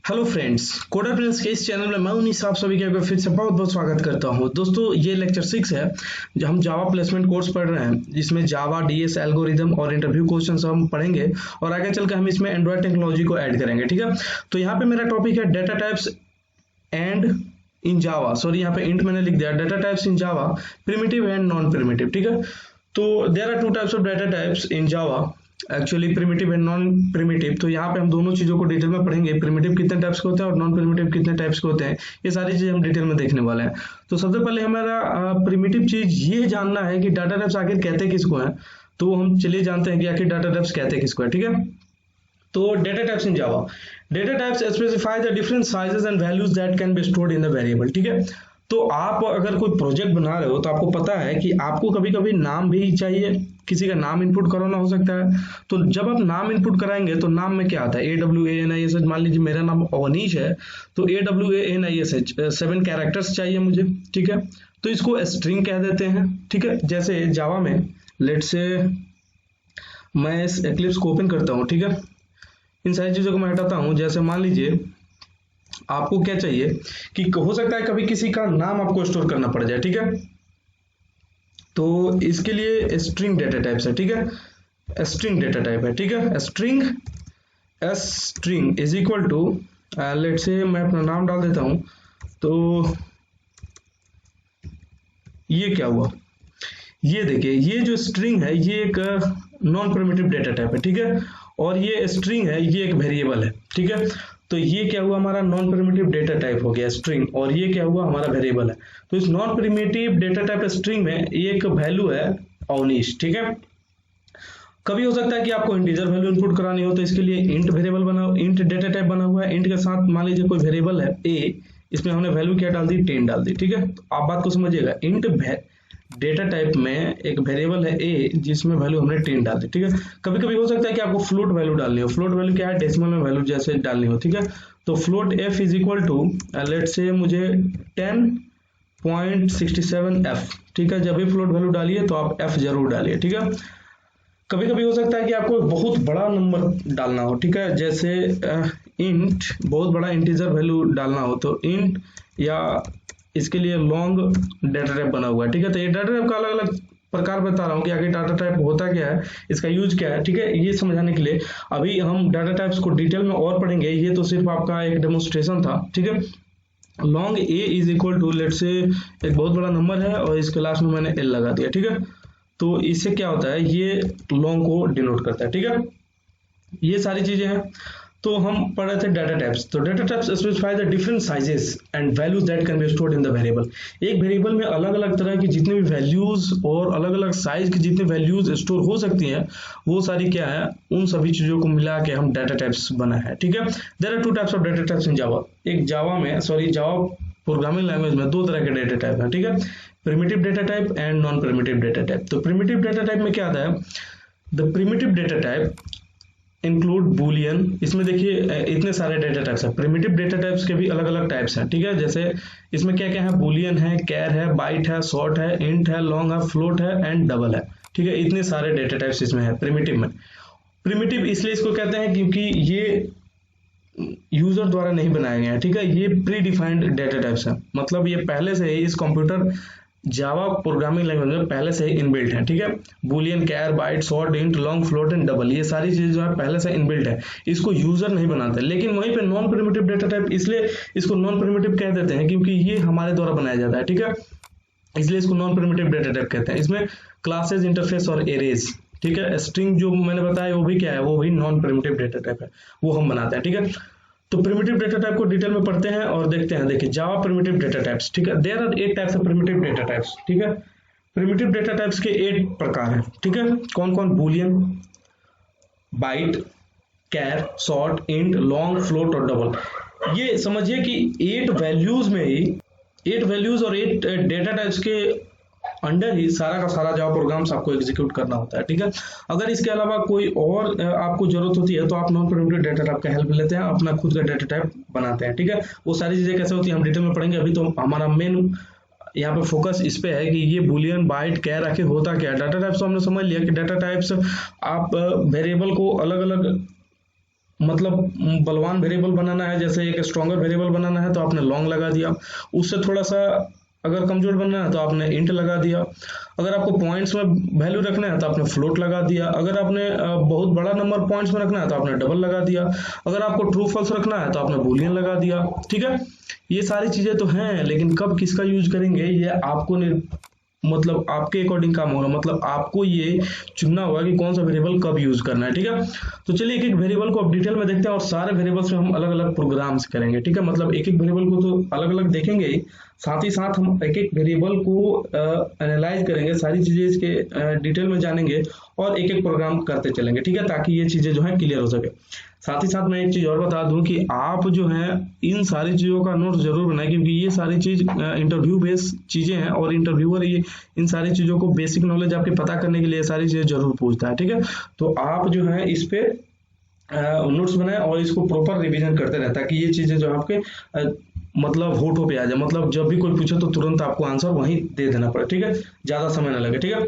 Hello friends, coder Prince के इस channel में मैं उन्नीस आप सभी का फिर से बहुत बहुत स्वागत करता हूं। दोस्तों, ये लेक्चर 6 है जो हम जावा प्लेसमेंट कोर्स पढ़ रहे हैं, जिसमें जावा डीएस एल्गोरिदम और इंटरव्यू क्वेश्चंस हम पढ़ेंगे और आगे चलकर हम इसमें एंड्रॉयड टेक्नोलॉजी को ऐड करेंगे। ठीक है, तो यहाँ पे मेरा टॉपिक है data types and in Java. Sorry, यहाँ पे इंट मैंने लिख दिया, data types in Java, primitive and non primitive. ठीक है, तो there are two types of data types in Java, actually primitive and non primitive. तो यहाँ पे हम दोनों चीजों को डिटेल में पढ़ेंगे, प्रिमिटिव कितने टाइप्स के होते हैं और नॉन प्रिमिटिव कितने टाइप्स के होते हैं, ये सारी चीजें हम डिटेल में देखने वाले हैं। तो सबसे पहले हमारा प्रिमिटिव चीज ये जानना है कि डाटा टाइप्स आखिर कहते किसको हैं। तो हम चलिए जानते हैं कि आखिर डाटा टाइप्स कहते किसको है। ठीक है, तो data types in Java, data types specify the different sizes and values that can be stored in the variable. ठीक है, तो आप अगर कोई प्रोजेक्ट बना रहे हो तो आपको पता है कि आपको कभी कभी नाम भी चाहिए, किसी का नाम इनपुट कराना हो सकता है। तो जब आप नाम इनपुट कराएंगे तो नाम में क्या आता है, AWANISH। मान लीजिए मेरा नाम अवनीश है, तो AWANISH 7 कैरेक्टर्स चाहिए मुझे। ठीक है, तो इसको स्ट्रिंग कह देते हैं। ठीक है, जैसे जावा में लेट से मैं इस एक्लिप्स को ओपन करता हूँ। ठीक है, इन सारी चीजों को मैं हटाता हूँ। जैसे मान लीजिए आपको क्या चाहिए कि हो सकता है कभी किसी का नाम आपको स्टोर करना पड़ जाए। ठीक है, तो इसके लिए स्ट्रिंग डेटा टाइप्स है। ठीक है, स्ट्रिंग डेटा टाइप है। ठीक है, string is equal to, let say मैं अपना नाम डाल देता हूं। तो ये क्या हुआ, ये देखिए, ये जो स्ट्रिंग है ये एक नॉन प्रिमिटिव डेटा टाइप है। ठीक है, और ये स्ट्रिंग है, ये एक वेरिएबल है। ठीक है, तो ये क्या हुआ, हमारा नॉन प्रिमिटिव डेटा टाइप हो गया स्ट्रिंग, और ये क्या हुआ, हमारा वेरिएबल है। तो इस non primitive data type string में एक वैल्यू है अवनीश। ठीक है, कभी हो सकता है कि आपको इंटीजर वैल्यू इनपुट करानी हो, तो इसके लिए इंट वेरिएबल बना, इंट डेटा टाइप बना हुआ है। इंट के साथ मान लीजिए कोई वेरिएबल है a, इसमें हमने वैल्यू क्या डाल दी, 10 डाल दी। ठीक है, तो आप बात को समझिएगा, इंट डेटा टाइप में एक वेरिएबल है a जिसमें वैल्यू हमने 10 डाल दी। ठीक है, कभी कभी हो सकता है कि आपको फ्लोट वैल्यू डालनी हो। फ्लोट वैल्यू क्या है, डेसिमल में वैल्यू जैसे डालनी हो। ठीक है, तो float f is equal to, let say मुझे 10.67 f। ठीक है, जब भी फ्लोट वैल्यू डालिए तो आप f जरूर डालिए। ठीक है, कभी कभी हो सकता है कि आपको बहुत बड़ा नंबर डालना हो। ठीक है, जैसे इंट, बहुत बड़ा इंटीजर वैल्यू डालना हो, तो इंट, या इसके लिए लॉन्ग डेटा टाइप बना हुआ है। ठीक है, तो ये डाटा टाइप का अलग अलग प्रकार बता रहा हूँ कि आगे डाटा टाइप होता क्या है, इसका यूज क्या है। ठीक है, ये समझाने के लिए अभी हम डाटा टाइप्स को डिटेल में और पढ़ेंगे, ये तो सिर्फ आपका एक डेमोन्स्ट्रेशन था। ठीक है, long a is equal to, let say एक बहुत बड़ा नंबर है और इसके लास्ट में मैंने l लगा दिया। ठीक है, तो इससे क्या होता है, ये लॉन्ग को डिनोट करता है। ठीक है, ये सारी चीजें हैं। तो हम पढ़ रहे थे डाटा टाइप्स। तो data types specify the different sizes and values that can be stored in the variable. एक वेरिएबल में अलग अलग तरह की जितनी भी वैल्यूज और अलग अलग साइज की जितनी वैल्यूज स्टोर हो सकती हैं, वो सारी क्या है, उन सभी चीजों को मिला के हम डाटा टाइप्स बना है। ठीक है, there are two types of data types in Java. एक जावा प्रोग्रामिंग लैंग्वेज में दो तरह के डेटा टाइप है। ठीक है, primitive data type and non primitive data type. तो प्रिमिटिव डेटा टाइप में क्या आता है, the primitive data type include Boolean. इसमें देखिए इतने सारे डेटा टाइप्स हैं, प्रिमिटिव डेटा टाइप्स के भी अलग अलग टाइप्स हैं। ठीक है, जैसे इसमें क्या क्या है, बुलियन है, कैर है, बाइट है, शॉर्ट है, इंट है, लॉन्ग है, फ्लोट है एंड डबल है। ठीक है, इतने सारे डेटा टाइप्स इसमें है प्रिमिटिव में। प्रिमिटिव इसलिए इसको कहते हैं क्योंकि ये यूजर द्वारा नहीं बनाया गया है। ठीक है, ये प्री डिफाइंड डेटा टाइप्स है, मतलब ये पहले से ही इस कंप्यूटर जावा प्रोग्रामिंग लैंग्वेज में पहले से ही इनबिल्ट है। ठीक है, boolean, char, byte, short, int, long, float and double, ये सारी चीजें जो है पहले से इनबिल्ट है, इसको यूजर नहीं बनाते। लेकिन वहीं पे नॉन प्रिमिटिव डेटा टाइप, इसलिए इसको नॉन प्रिमिटिव कह देते हैं क्योंकि ये हमारे द्वारा बनाया जाता है। ठीक है, इसलिए इसको नॉन प्रिमिटिव डेटा टाइप कहते हैं। इसमें क्लासेस, इंटरफेस और एरेज। ठीक है, स्ट्रिंग जो मैंने बताया वो भी क्या है, वो भी नॉन प्रिमिटिव डेटा टाइप है, वो हम बनाते हैं। ठीक है, तो प्रिमिटिव डेटा टाइप को डिटेल में पढ़ते हैं और देखते हैं। देखिए, जावा प्रिमिटिव डेटा टाइप्स। ठीक है, there are 8 types of primitive data types. ठीक है, प्रिमिटिव डेटा टाइप्स के 8 प्रकार हैं। ठीक है, कौन कौन, बुलियन, बाइट, कैर, शॉर्ट, इंट, लॉन्ग, फ्लोट और डबल। ये समझिए कि 8 वैल्यूज में ही, 8 वैल्यूज और 8 डेटा टाइप्स के अंडर ही सारा का सारा जावा प्रोग्राम्स आपको एग्जीक्यूट करना होता है। ठीक है, अगर इसके अलावा कोई और आपको जरूरत होती है तो आप नॉन प्रिमिटिव डेटा टाइप का हेल्प लेते हैं, अपना खुद का डेटा टाइप बनाते हैं। ठीक है, वो सारी चीजें कैसे होती है हम डिटेल में पढ़ेंगे। अभी तो हमारा मेन यहाँ पे फोकस इस पे है कि ये बुलियन, बाइट, कैर आखिर होता क्या है। डाटा टाइप्स तो हमने समझ लिया कि डाटा टाइप्स आप वेरिएबल को अलग अलग मतलब बलवान वेरिएबल बनाना है, जैसे एक स्ट्रॉन्गर वेरिएबल बनाना है तो आपने लॉन्ग लगा दिया, उससे थोड़ा सा अगर कमजोर बनना है तो आपने इंट लगा दिया, अगर आपको पॉइंट्स में वैल्यू रखना है तो आपने फ्लोट लगा दिया, अगर आपने बहुत बड़ा नंबर पॉइंट्स में रखना है तो आपने डबल लगा दिया, अगर आपको ट्रू फॉल्स रखना है तो आपने बूलियन लगा दिया। ठीक है, ये सारी चीजें तो हैं, लेकिन कब किसका यूज करेंगे ये आपको मतलब आपके अकॉर्डिंग काम होगा, मतलब आपको ये चुनना होगा कि कौन सा वेरिएबल कब यूज करना है। ठीक है, तो चलिए एक एक वेरिएबल को अब डिटेल में देखते हैं और सारे वेरिएबल्स में हम अलग अलग प्रोग्राम्स करेंगे। ठीक है, मतलब एक एक वेरिएबल को तो अलग अलग देखेंगे ही, साथ ही साथ हम एक एक वेरिएबल को एनालाइज करेंगे, सारी चीजें इसके डिटेल में जानेंगे और एक एक प्रोग्राम करते चलेंगे। ठीक है, ताकि ये चीजें जो है क्लियर हो सके। साथ ही साथ मैं एक चीज और बता दूं कि आप जो है इन सारी चीजों का नोट जरूर बनाएं, क्योंकि ये सारी चीज इंटरव्यू बेस्ड चीजें हैं और इंटरव्यूअर ये इन सारी चीजों को बेसिक नॉलेज आपके पता करने के लिए सारी चीजें जरूर पूछता है। ठीक है, तो आप जो है इस पे नोट्स बनाएं और इसको प्रॉपर रिवीजन करते रहें, ताकि ये चीजें जो आपके मतलब होठों पे आ जाए, मतलब जब भी कोई पूछे तो तुरंत आपको आंसर वहीं दे देना पड़े। ठीक है, ज्यादा समय ना लगे। ठीक है,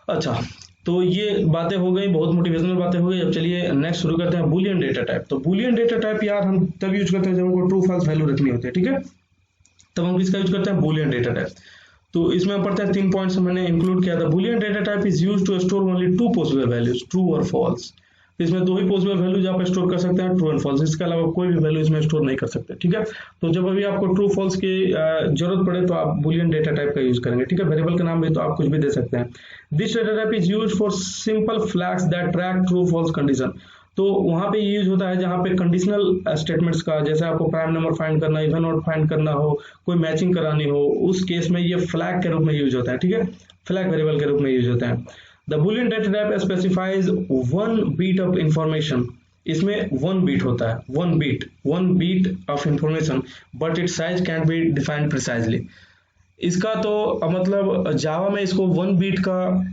अच्छा तो ये बातें हो गई, बहुत मोटिवेशनल बातें हो गई। अब चलिए नेक्स्ट शुरू करते हैं, बूलियन डेटा टाइप। तो बूलियन डेटा टाइप यार हम तब यूज करते हैं जब हमको ट्रू फॉल्स वैल्यू रखनी होती है। ठीक है, तब हम किसका यूज करते हैं, बूलियन डेटा टाइप। तो इसमें हम पढ़ते हैं 3 पॉइंट्स मैंने इंक्लूड किया था। Boolean data type is used to store only 2 possible values, true और फॉल्स। इसमें 2 ही पॉसिबल वैल्यूज आप स्टोर कर सकते हैं, ट्रू एंड फॉल्स, इसके अलावा कोई भी वैल्यू इसमें स्टोर नहीं कर सकते। ठीक है, तो जब अभी आपको ट्रू फॉल्स की जरूरत पड़े तो आप बूलियन डेटा टाइप का यूज करेंगे। ठीक है, वेरिएबल का नाम भी तो आप कुछ भी दे सकते हैं। This data type is used for simple flags that track true false condition. तो वहां पे यूज होता है जहां पे कंडीशनल स्टेटमेंट्स का, जैसे आपको प्राइम नंबर फाइंड करना, इवन आउट फाइंड करना हो, कोई मैचिंग करानी हो, उस केस में ये फ्लैग के रूप में यूज होता है। ठीक है, फ्लैग वेरिएबल के रूप में यूज होता है। The boolean data type specifies 1 bit of information. इसमें 1 बीट होता है, 1 bit of information, but it size can be defined precisely. इसका तो मतलब जावा में इसको 1 बीट का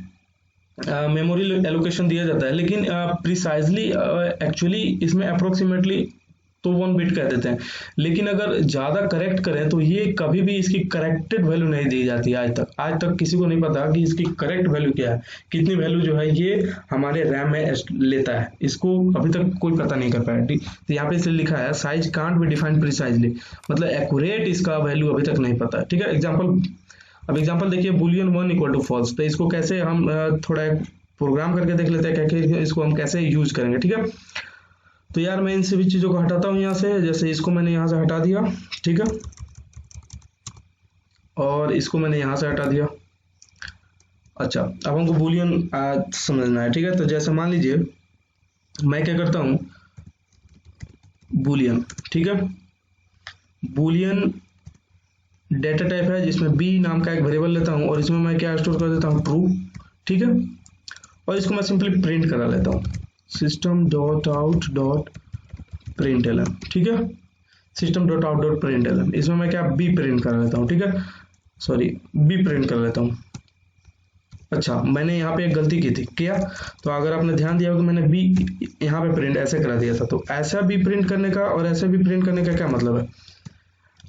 मेमोरी एलोकेशन दिया जाता है, लेकिन प्रिसाइजली एक्चुअली इसमें अप्रोक्सीमेटली तो 1 बिट कह देते हैं, लेकिन अगर ज्यादा करेक्ट करें तो ये कभी भी इसकी करेक्टेड वैल्यू नहीं दी जाती। आज तक किसी को नहीं पता कि इसकी करेक्ट वैल्यू क्या है, कितनी वैल्यू जो है ये हमारे रैम में लेता है, इसको अभी तक कोई पता नहीं कर पाया। ठीक, तो यहाँ पे इसलिए लिखा है size can't be defined precisely, मतलब एक्यूरेट इसका वैल्यू अभी तक नहीं पता है। ठीक है, अब एग्जाम्पल देखिए, बूलियन 1 इक्वल टू फॉल्स। तो इसको कैसे हम थोड़ा प्रोग्राम करके देख लेते हैं, क्या इसको हम कैसे यूज करेंगे। ठीक है, तो यार मैं इन सभी चीजों को हटाता हूं यहाँ से, जैसे इसको मैंने यहाँ से हटा दिया। ठीक है, और इसको मैंने यहाँ से हटा दिया। अच्छा, अब हमको बूलियन समझना है। ठीक है, तो जैसे मान लीजिए मैं क्या करता हूं, बूलियन। ठीक है, बूलियन डेटा टाइप है जिसमें बी नाम का एक वेरिएबल लेता हूं और इसमें मैं क्या स्टोर कर देता हूं, ट्रू। ठीक है, और इसको मैं सिंपली प्रिंट करा लेता हूं, system.out.println। ठीक है, system.out.println, इसमें मैं क्या बी प्रिंट कर लेता हूँ। ठीक है, सॉरी बी प्रिंट कर लेता हूँ। अच्छा, मैंने यहाँ पे एक गलती की थी, क्या? तो अगर आपने ध्यान दिया होगा मैंने बी यहाँ पे प्रिंट ऐसे करा दिया था। तो ऐसा बी प्रिंट करने का और ऐसे भी प्रिंट करने का क्या मतलब है?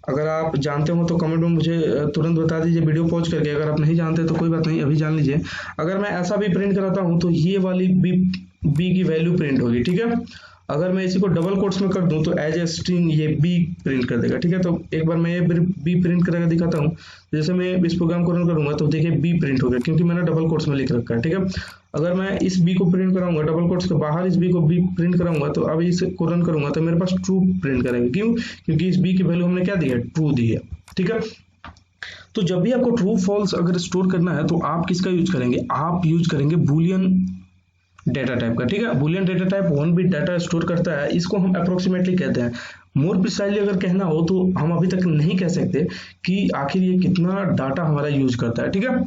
अगर आप जानते हो तो कमेंट में मुझे तुरंत बता दीजिए वीडियो पॉज करके। अगर आप नहीं जानते तो कोई बात नहीं, अभी जान लीजिए। अगर मैं ऐसा भी प्रिंट कराता हूं तो ये वाली बी की वैल्यू प्रिंट होगी। ठीक है, अगर मैं इसी को डबल कोट्स में कर दूं तो एज ए स्ट्रिंग ये बी प्रिंट कर देगा। ठीक है, तो एक बार मैं ये बी प्रिंट करके दिखाता हूं। जैसे मैं इस प्रोग्राम को रन करूंगा तो देखिए बी प्रिंट हो गया, क्योंकि मैंने डबल कोट्स में लिख रखा है। ठीक है, अगर मैं इस बी को प्रिंट कराऊंगा डबल कोट्स के बाहर, इस बी को बी प्रिंट कराऊंगा तो अब इसको रन करूंगा तो मेरे पास ट्रू प्रिंट करेगा। क्यों? क्योंकि इस बी की वैल्यू हमने क्या दी है, ट्रू दी है। ठीक है, तो जब भी आपको ट्रू फॉल्स अगर स्टोर करना है तो आप किसका यूज करेंगे, आप यूज करेंगे बूलियन डेटा टाइप का। ठीक है, Boolean data type 1 bit data store करता है, इसको हम अप्रोक्सीमेटली कहते हैं। मोर प्रिसाइजली अगर कहना हो तो हम अभी तक नहीं कह सकते कि आखिर ये कितना डाटा हमारा यूज करता है। ठीक है,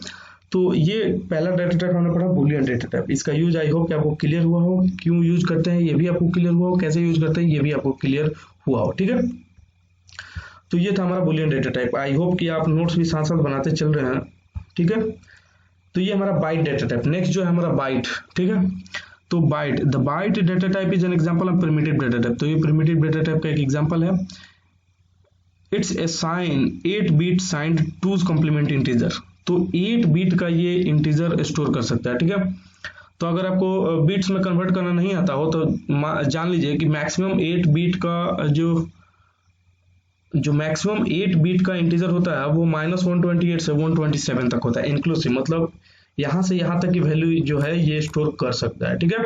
तो ये पहला डेटा टाइप हमने पढ़ा, बूलियन डेटा टाइप। इसका यूज आई होप कि आपको क्लियर हुआ हो, क्यों यूज करते हैं ये भी आपको क्लियर हुआ हो, कैसे यूज करते हैं ये भी आपको क्लियर हुआ हो। ठीक है, तो ये था हमारा Boolean data type. I hope कि आप नोट्स भी साथ साथ बनाते चल रहे हैं। ठीक है, तो ये हमारा बाइट डेटा टाइप। नेक्स्ट जो है हमारा बाइट। ठीक है, तो byte, the byte data type is an example of primitive data type. तो ये प्रिमिटिव डेटा टाइप का एक एग्जांपल है। It's a sign 8 bit signed 2's complement integer. तो 8 बिट का ये इंटीजर स्टोर कर सकता है। ठीक है, तो अगर आपको बीट्स में कन्वर्ट करना नहीं आता हो तो जान लीजिए कि मैक्सिमम 8 बीट का जो मैक्सिमम 8 बीट का इंटीजर होता है वो -128 से 127 तक होता है इंक्लूसिव, मतलब यहाँ से यहाँ तक की वैल्यू जो है ये स्टोर कर सकता है, ठीक है।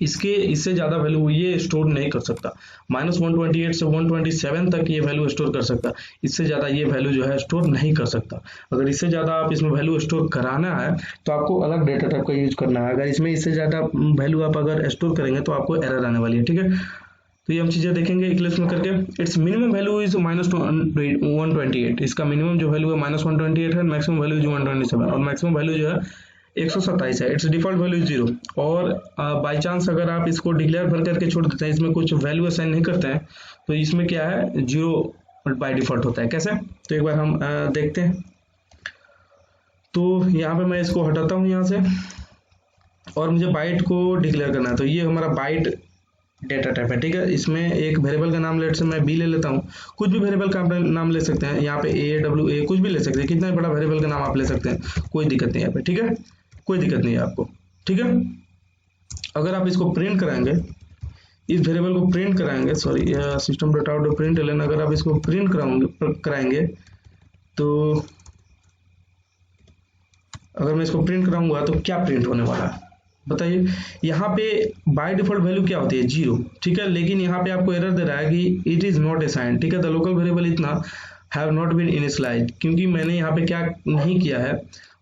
इससे ज्यादा वैल्यू ये स्टोर नहीं कर सकता। -128 से 127 तक ये वैल्यू स्टोर कर सकता, इससे ज्यादा ये वैल्यू जो है स्टोर नहीं कर सकता। अगर इससे ज्यादा आप इसमें वैल्यू स्टोर कराना है तो आपको अलग डेटा टाइप का यूज करना है। अगर इसमें इससे ज्यादा वैल्यू आप अगर स्टोर करेंगे तो आपको एरर आने वाली है, ठीक है। तो ये हम चीजें देखेंगे इक्लिप्स में करके। इट्स मिनिमम वैल्यू इज -128, इसका मिनिमम जो वैल्यू है -128 है, मैक्सिमम वैल्यू जो 127 और मैक्सिमम वैल्यू जो है 127 है। इट्स डिफॉल्ट वैल्यू 0 और बाय चांस अगर आप इसको डिक्लेयर भर करके छोड़ देते हैं, इसमें कुछ वैल्यू असाइन नहीं करते हैं, तो इसमें क्या है 0 बाय डिफॉल्ट होता है। कैसे, तो एक बार हम देखते हैं। तो यहाँ पे मैं इसको हटाता हूँ यहाँ से और मुझे बाइट को डिक्लेयर करना है। तो ये हमारा बाइट डेटा टाइप है, ठीक है। इसमें एक वेरिएबल का नाम लेट से मैं बी ले लेता हूँ, कुछ भी वेरिएबल का आप नाम ले सकते हैं, यहाँ पे ए डब्ल्यू ए कुछ भी ले सकते हैं, कितना बड़ा वेरिएबल का नाम आप ले सकते हैं, कोई दिक्कत नहीं है यहाँ पे, ठीक है, कोई दिक्कत नहीं है आपको, ठीक है। अगर आप इसको प्रिंट कराएंगे, इस वेरिएबल को प्रिंट कराएंगे, sorry system dot out println, अगर आप इसको प्रिंट कराएंगे तो अगर मैं इसको प्रिंट कराऊंगा तो क्या प्रिंट होने वाला है बताइए। यहाँ पे बाय डिफॉल्ट वैल्यू क्या होती है 0, ठीक है, लेकिन यहाँ पे आपको एरर दे रहा है कि इट इज नॉट असाइन्ड, ठीक है, द लोकल वेरिएबल इतना हैव नॉट बीन इनिशियलाइज्ड, क्योंकि मैंने यहाँ पे क्या नहीं किया है,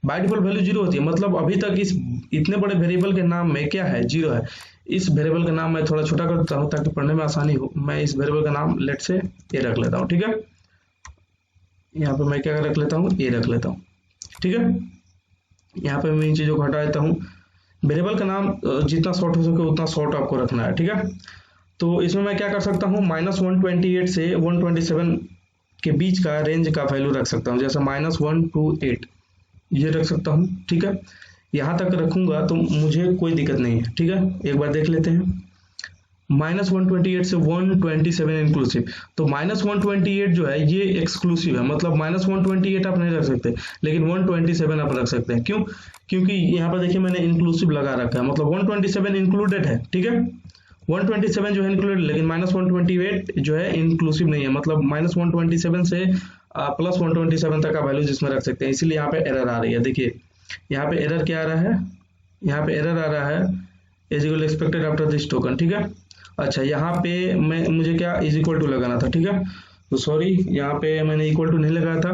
बाय डिफॉल्ट वैल्यू 0 होती है, मतलब अभी तक इस इतने बड़े वेरिएबल के नाम में क्या है 0 है। इस वेरिएबल का नाम मैं थोड़ा छोटा कर देता हूँ ताकि पढ़ने में आसानी हो। मैं इस वेरिएबल का नाम लेट से ए रख लेता हूँ, ठीक है, यहाँ पे मैं क्या रख लेता हूँ ए रख लेता हूँ, ठीक है। यहाँ पे मैं इन चीजों को हटा देता हूँ। वेरिएबल का नाम जितना शॉर्ट हो सके उतना शॉर्ट आपको रखना है, ठीक है। तो इसमें मैं क्या कर सकता हूँ, -128 से 127 के बीच का रेंज का वैल्यू रख सकता हूँ, जैसे -1 to 8 ये रख सकता हूँ, ठीक है। यहाँ तक रखूंगा तो मुझे कोई दिक्कत नहीं है, ठीक है। एक बार देख लेते हैं, -128 से 127 इंक्लूसिव, तो -128 जो है ये एक्सक्लूसिव है, मतलब -128 आप नहीं रख सकते, लेकिन 127 आप रख सकते हैं। क्यों, क्योंकि यहाँ पर देखिए मैंने इंक्लूसिव लगा रखा है, मतलब 127 इंक्लूडेड है, ठीक है, 127 जो है इंक्लूडेड, लेकिन -128 जो है इंक्लूसिव नहीं है, मतलब -127 से +127 तक का वैल्यू जिसमें रख सकते हैं, इसीलिए यहाँ पे एरर आ रही है। देखिए यहाँ पे एरर क्या आ रहा है, यहाँ पे एरर आ रहा है is equal expected after this token, ठीक है। अच्छा यहाँ पे मुझे क्या इज इक्वल टू लगाना था, ठीक है, तो सॉरी यहाँ पे मैंने इक्वल टू नहीं लगाया था,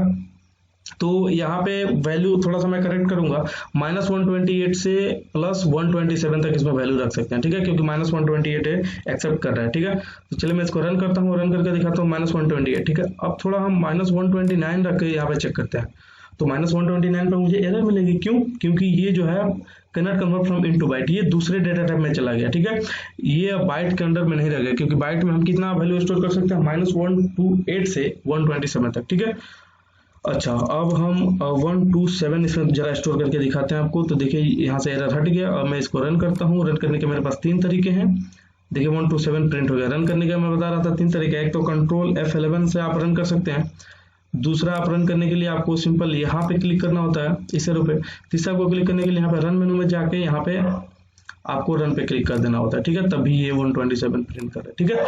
तो यहाँ पे वैल्यू थोड़ा सा मैं करेक्ट करूंगा, -128 से +127 तक इसमें वैल्यू रख सकते हैं, ठीक है, क्योंकि -128 एक्सेप्ट कर रहा है, ठीक है। तो चलिए मैं इसको रन करता हूँ, रन करके दिखाता हूँ -128, ठीक है। अब थोड़ा हम -129 रख के यहाँ पे चेक करते हैं, तो -129 पे मुझे एरर मिलेगी, क्यों, क्योंकि ये जो है cannot convert from into byte, ये दूसरे डेटा टाइप में चला गया, ठीक है, ये बाइट के अंदर में नहीं रह गया, क्योंकि बाइट में हम कितना वैल्यू स्टोर कर सकते हैं, -128 से 127 तक, ठीक है। अच्छा अब हम 127 इसमें जरा स्टोर करके दिखाते हैं आपको। तो देखिए यहाँ से एरर हट गया, और मैं इसको रन करता हूँ। रन करने के मेरे पास 3 तरीके हैं, देखिए 127 प्रिंट हो गया। रन करने का मैं बता रहा था 3 तरीके, एक तो कंट्रोल F11 से आप रन कर सकते हैं, दूसरा आप रन करने के लिए आपको सिंपल यहाँ पे क्लिक करना होता है इस एरो पे, तीसरा को क्लिक करने के लिए यहाँ पे रन मेनू में जाके यहाँ पे आपको रन पे क्लिक कर देना होता है, ठीक है, तभी ये 127 प्रिंट कर रहा है, ठीक है।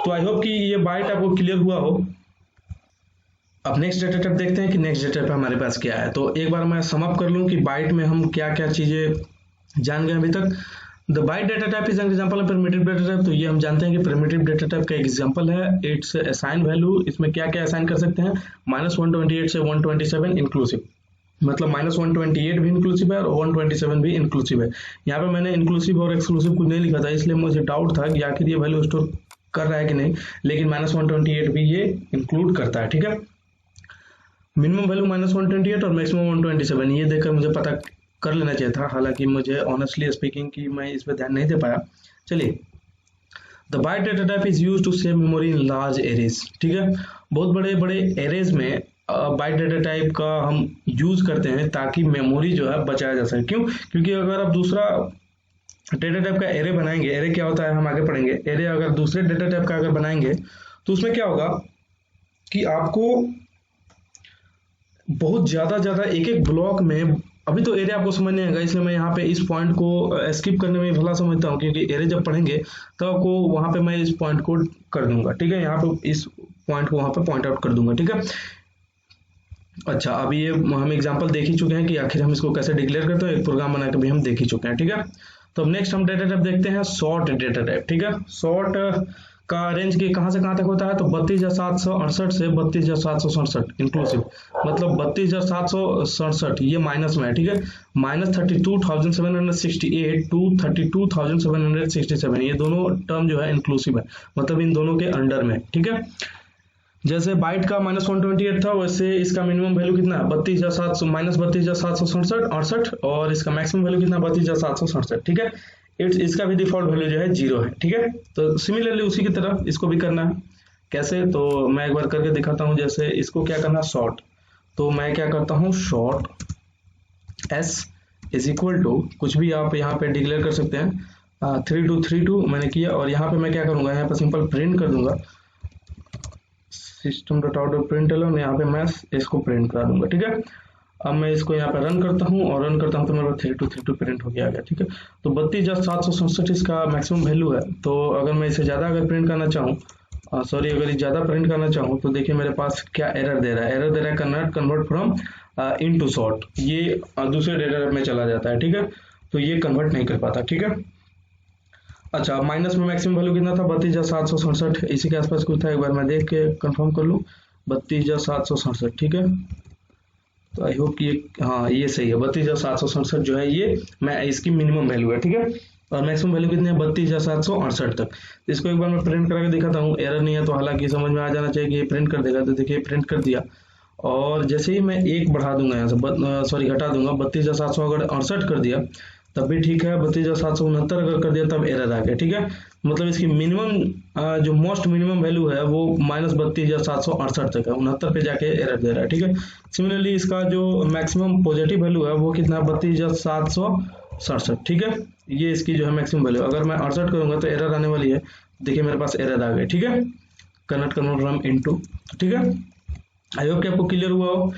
तो आई होप कि ये बाइट आपको क्लियर हुआ हो। अब नेक्स्ट डेटा टाइप देखते हैं कि नेक्स्ट डेटा टाइप हमारे पास क्या है। तो एक बार मैं सम अप कर लूं कि बाइट में हम क्या क्या चीजें जान गए अभी तक। The byte data type is an example of primitive data type. तो ये हम जानते हैं कि प्रिमिटिव डेटा टाइप का एग्जांपल है। इट्स असाइन वैल्यू, इसमें क्या क्या असाइन कर सकते हैं, -128 से 127 इंक्लूसिव, मतलब -128 भी इंक्लूसिव है और 127 भी इंक्लूसिव है। यहाँ पे मैंने इंक्लूसिव और एक्सक्लूसिव कुछ नहीं लिखा था, इसलिए मुझे डाउट था कि आखिर ये वैल्यू स्टोर कर रहा है कि नहीं, लेकिन -128 भी ये इंक्लूड करता है, ठीक है। मिनिमम वैल्यू -128 और मैक्सिमम 127, ये देखकर मुझे पता कर लेना चाहिए था, हालांकि मुझे ऑनेस्टली स्पीकिंग कि मैं इस पर ध्यान नहीं दे पाया। चलिए, the byte data type is used to save memory in large arrays, ठीक है। बहुत बड़े बड़े एरेज में बाइट डेटा टाइप का हम यूज करते हैं ताकि मेमोरी जो है बचाया जा सके। क्यों, क्योंकि अगर आप दूसरा डेटा टाइप का एरे बनाएंगे, एरे क्या होता है हम आगे पढ़ेंगे, एरे अगर दूसरे डेटा टाइप का अगर बनाएंगे तो उसमें क्या होगा कि आपको बहुत ज्यादा एक एक ब्लॉक में अभी तो एरे आपको समझ नहीं आएगा, इसलिए मैं यहाँ पे इस पॉइंट को स्किप करने में भला समझता हूँ, क्योंकि एरे जब पढ़ेंगे तो आपको वहाँ पे मैं इस पॉइंट को कर दूंगा, ठीक है, यहाँ पे इस पॉइंट को वहाँ पे पॉइंट आउट कर दूंगा, ठीक है। अच्छा, अभी ये हम एग्जांपल देख ही चुके हैं कि आखिर हम इसको कैसे डिक्लेयर करते हैं, एक प्रोग्राम बना के भी हम देख ही चुके हैं, ठीक है। तो अब नेक्स्ट हम डेटा टाइप देखते हैं, सॉर्ट डेटा टाइप, ठीक है। सॉर्ट का रेंज के कहाँ से कहाँ तक होता है, तो 32,768 से 32,767 इंक्लूसिव, मतलब 32,767 ये माइनस में है, ठीक है, माइनस 32,768 टू 32,767, ये दोनों टर्म जो है इंक्लूसिव है, मतलब इन दोनों के अंडर में, ठीक है। जैसे बाइट का -128 था, वैसे इसका मिनिमम वैल्यू कितना है, 32,768 और इसका मैक्सिमम वैल्यू कितना, 32,767, ठीक है। इसका भी डिफॉल्ट वैल्यू जो है 0 है, ठीक है। तो सिमिलरली उसी की तरह इसको भी करना है, कैसे, तो मैं एक बार करके दिखाता हूँ। जैसे इसको क्या करना है, शॉर्ट, तो मैं क्या करता हूँ, short s is equal to, कुछ भी आप यहाँ पे डिक्लेयर कर सकते हैं, 3232 मैंने किया, और यहाँ पे मैं क्या करूंगा, यहाँ पे सिंपल प्रिंट कर दूंगा system.out.println, यहाँ पे मैं इसको प्रिंट करा दूंगा, ठीक है। अब मैं इसको यहाँ पे रन करता हूँ, और रन करता हूँ तो मेरे 3232 प्रिंट हो गया, ठीक है। तो 32,767 इसका मैक्सिमम वैल्यू है। तो अगर मैं इसे ज़्यादा अगर प्रिंट करना चाहूँ, सॉरी, अगर ज़्यादा प्रिंट करना चाहूँ तो देखिए मेरे पास क्या एरर दे रहा है, एरर दे रहा है कन्वर्ट फ्रॉम इनटू सॉर्ट, ये दूसरे डेटा टाइप में चला जाता है, ठीक है। तो ये कन्वर्ट नहीं कर पाता, ठीक है। अच्छा, माइनस में मैक्सिमम वैल्यू कितना था, 32,767, इसी के आसपास कुछ था, एक बार मैं देख के कंफर्म कर लूँ, 32,767, ठीक है। तो आई होप कि हाँ ये सही है, 32,767 जो है ये मैं इसकी मिनिमम वैल्यू है, ठीक है। और मैक्सिमम वैल्यू कितनी है, 32,768 तक। इसको एक बार मैं प्रिंट करके दिखाता हूँ, एरर नहीं है तो हालांकि समझ में आ जाना चाहिए कि ये प्रिंट कर देगा। तो देखिए प्रिंट कर दिया, और जैसे ही मैं एक बढ़ा दूंगा यहाँ से, सॉरी घटा दूंगा, 32,768 कर दिया तब भी ठीक है, 32,769 अगर कर दिया तब एरर आ गया, ठीक है। मतलब इसकी मिनिमम जो मोस्ट मिनिमम वैल्यू है वो -32,768 तक है, 69 पे जाके एरर दे रहा है, ठीक है। सिमिलरली इसका जो मैक्सिमम पॉजिटिव वैल्यू है वो कितना, 32,767, ठीक है। ये इसकी जो है मैक्सिमम वैल्यू, अगर मैं 68 करूंगा तो एरर आने वाली है, देखिए मेरे पास एरर आ गई, ठीक है, कन्वर्ट फ्रॉम इनटू, ठीक है। आई होप कि आपको क्लियर हुआ हो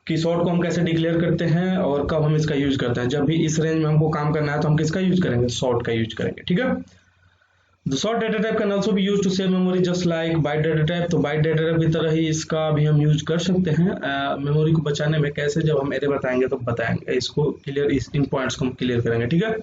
कि सॉर्ट को हम कैसे डिक्लेयर करते हैं और कब हम इसका यूज करते हैं। जब भी इस रेंज में हमको काम करना है तो हम किसका यूज करेंगे, सॉर्ट का यूज करेंगे, ठीक है। The sort data type can also be used to save memory just like byte data type। तो byte data type की तरह ही इसका भी हम यूज कर सकते हैं मेमोरी को बचाने में। कैसे, जब हम एरे बताएंगे तो बताएंगे, इसको क्लियर, इन पॉइंट्स को हम क्लियर करेंगे, ठीक है।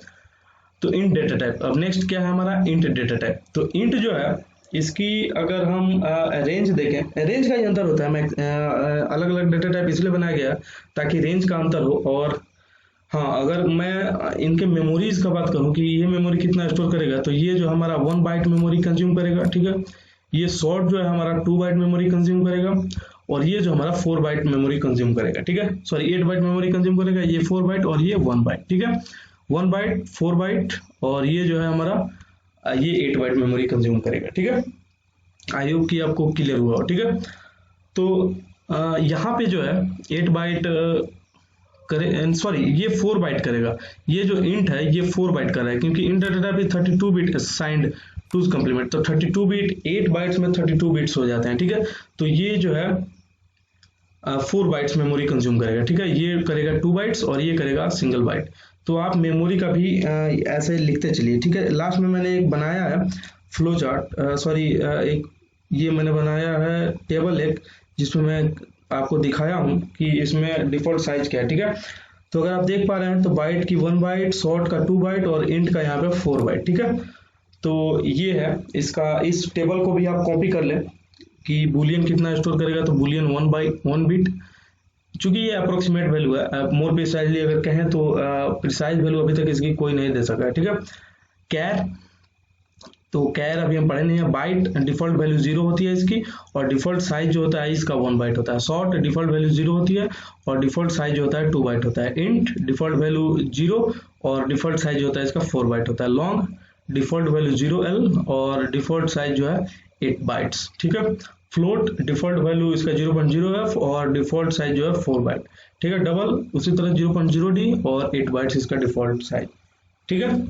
तो इंट डेटा टाइप, अब नेक्स्ट क्या है हमारा, इंट डेटा टाइप। तो इंट जो है इसकी अगर हम रेंज देखें, रेंज का ही अंतर होता है, मैं अलग अलग डेटा टाइप इसलिए बनाया गया ताकि रेंज का अंतर हो। और हाँ, अगर मैं इनके मेमोरीज का बात करूं कि ये मेमोरी कितना स्टोर करेगा, तो ये जो हमारा 1 बाइट मेमोरी कंज्यूम करेगा, ठीक है। ये शॉर्ट जो है हमारा 2 बाइट मेमोरी कंज्यूम करेगा, और ये जो हमारा 4 बाइट मेमोरी कंज्यूम करेगा, ठीक है, सॉरी 8 बाइट मेमोरी कंज्यूम करेगा, ये 4 बाइट और ये 1 बाइट, ठीक है। 1 बाइट, 4 बाइट, और ये जो है हमारा ये 8 बाइट मेमोरी कंज्यूम करेगा, ठीक है। आई होप कि आपको क्लियर हुआ, ठीक है। तो यहाँ पे जो है 8 बाइट करे, सॉरी ये 4 बाइट करेगा, ये जो इंट है ये 4 बाइट कर रहा है, क्योंकि int data type 32 bit signed two complement, तो 32 बिट 8 बाइट्स में 32 बिट्स हो जाते हैं, ठीक है। तो ये जो है 4 बाइट्स मेमोरी कंज्यूम करेगा, ठीक है। ये करेगा 2 बाइट्स और ये करेगा सिंगल बाइट। तो आप मेमोरी का भी ऐसे लिखते चलिए, ठीक है। लास्ट में मैंने एक बनाया है फ्लो चार्ट, सॉरी एक ये मैंने बनाया है टेबल एक, जिसमें मैं आपको दिखाया हूं कि इसमें डिफॉल्ट साइज क्या है, ठीक है। तो अगर आप देख पा रहे हैं तो बाइट की 1 बाइट, शॉर्ट का 2 बाइट और इंट का यहाँ पे 4 बाइट, ठीक है। तो ये है इसका, इस टेबल को भी आप कॉपी कर लें कि बुलियन कितना स्टोर करेगा, तो बुलियन 1 बिट, चूंकि ये अप्रोक्सीमेट वैल्यू है, मोर प्रिसाइजली अगर कहें तो प्रिसाइज वैल्यू अभी तक इसकी कोई नहीं दे सका है, ठीक है। कैर, तो कैर अभी हम पढ़े नहीं है। बाइट डिफॉल्ट वैल्यू 0 होती है इसकी, और डिफॉल्ट साइज जो होता है इसका 1 बाइट होता है। शॉर्ट डिफॉल्ट वैल्यू 0 होती है और डिफॉल्ट साइज जो होता है 2 बाइट होता है। इंट डिफॉल्ट वैल्यू 0 और डिफॉल्ट साइज जो होता है इसका 4 बाइट होता है। लॉन्ग डिफॉल्ट वैल्यू 0L और डिफॉल्ट साइज जो है 8 बाइट्स, ठीक है। फ्लोट डिफॉल्ट वैल्यू इसका 0.0F और डिफॉल्ट साइज जो है 4 बाइट, ठीक है। डबल उसी तरह 0.0D और 8 बाइट्स इसका डिफॉल्ट साइज, ठीक है।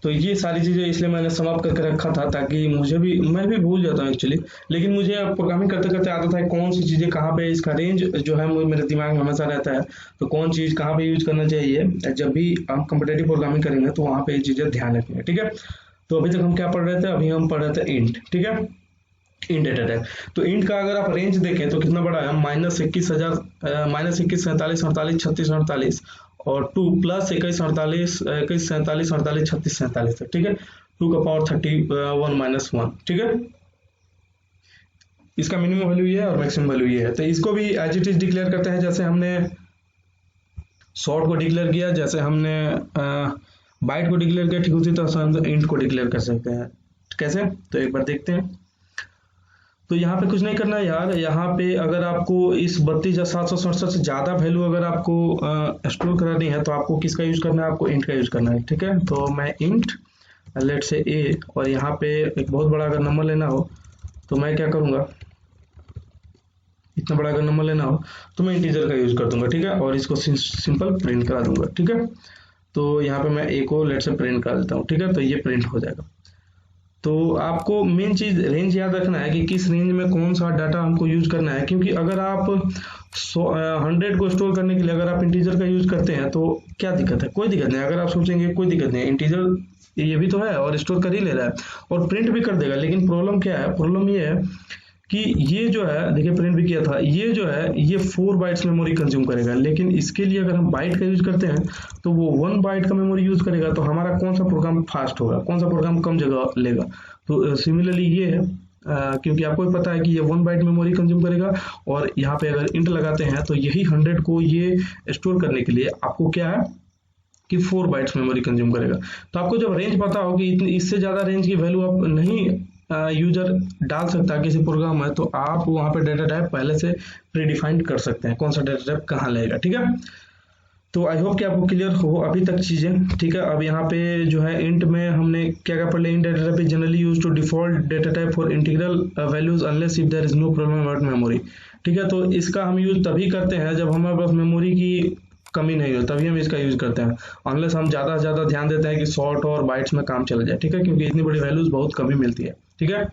तो ये सारी चीज़ें इसलिए मैंने समाप्त करके रखा था ताकि मैं भी भूल जाता हूँ एक्चुअली, लेकिन मुझे प्रोग्रामिंग करते करते आता था कौन सी चीज़ें कहाँ पे, इसका रेंज जो है मेरे दिमाग में हमेशा रहता है, तो कौन चीज़ कहाँ पे यूज करना चाहिए। जब भी हम कम्पिटेटिव प्रोग्रामिंग करेंगे तो वहाँ पे ये चीज़ें ध्यान रखेंगे, ठीक है। तो अभी तक हम क्या पढ़ रहे थे, अभी हम पढ़ रहे थे इंट, ठीक है, इंट डेटा टाइप। तो इंट का अगर आप रेंज देखें तो कितना बड़ा है, -21 47 48 36 48 और 2 प्लस 21 48 21 47 48 36 47 तक, ठीक है, 2 का पावर 31 -1, ठीक है। इसका मिनिमम वैल्यू ये है और मैक्सिमम वैल्यू ये है। तो इसको भी एज इट इज डिक्लेयर करते हैं, जैसे हमने शॉर्ट को डिक्लेयर किया, जैसे हमने बाइट को डिक्लेयर किया, ठीक उसी तरह से हम इंट को डिक्लेयर कर सकते हैं। कैसे, तो एक बार देखते हैं। तो यहाँ पे कुछ नहीं करना है यार, यहाँ पे अगर आपको इस 32,767 से ज़्यादा वैल्यू अगर आपको स्टोर करानी है तो आपको किसका यूज करना है, आपको इंट का यूज करना है, ठीक है। तो मैं इंट लेट से ए, और यहाँ पे एक बहुत बड़ा अगर नंबर लेना हो तो मैं क्या करूँगा, इतना बड़ा अगर नंबर लेना हो तो मैं इंटीजर का यूज कर दूंगा, ठीक है, और इसको सिंपल प्रिंट करा दूंगा, ठीक है। तो यहाँ पे मैं ए को लेट से प्रिंट करा देता हूँ, ठीक है, तो ये प्रिंट हो जाएगा। तो आपको मेन चीज रेंज याद रखना है कि किस रेंज में कौन सा डाटा हमको यूज करना है, क्योंकि अगर आप 100 को स्टोर करने के लिए अगर आप इंटीजर का यूज करते हैं तो क्या दिक्कत है, कोई दिक्कत नहीं। अगर आप सोचेंगे कोई दिक्कत नहीं, इंटीजर ये भी तो है और स्टोर कर ही ले रहा है और प्रिंट भी कर देगा, लेकिन प्रॉब्लम क्या है, प्रॉब्लम ये है कि ये जो है, देखिए प्रिंट भी किया था, ये जो है ये 4 बाइट्स मेमोरी कंज्यूम करेगा, लेकिन इसके लिए अगर हम बाइट का यूज करते हैं तो वो 1 बाइट का मेमोरी यूज करेगा। तो हमारा कौन सा प्रोग्राम फास्ट होगा, कौन सा प्रोग्राम कम जगह लेगा। तो सिमिलरली ये है, क्योंकि आपको भी पता है कि ये 1 बाइट मेमोरी कंज्यूम करेगा, और यहाँ पे अगर इंट लगाते हैं तो यही 100 को ये स्टोर करने के लिए आपको क्या है कि 4 बाइट्स मेमोरी कंज्यूम करेगा। तो आपको जब रेंज पता हो कि इससे ज्यादा रेंज की वैल्यू आप नहीं यूजर डाल सकता किसी प्रोग्राम में, तो आप वहां पे डेटा टाइप पहले से प्रीडिफाइंड कर सकते हैं कौन सा डेटा टाइप कहाँ लेगा, ठीक है। तो आई होप कि आपको क्लियर हो अभी तक चीजें, ठीक है। अब यहाँ पे जो है इंट में हमने क्या क्या पढ़ लिया, int data type is generally used to default data type for integral values unless if there is no problem about memory, ठीक है। तो इसका हम यूज तभी करते हैं जब हमारे पास मेमोरी की कमी नहीं हो, तभी हम इसका यूज करते हैं, अनलेस हम ज्यादा से ज्यादा ध्यान देते हैं कि शॉर्ट और बाइट्स में काम चला जाए, ठीक है, क्योंकि इतनी बड़ी वैल्यूज बहुत कम ही मिलती है, ठीक है।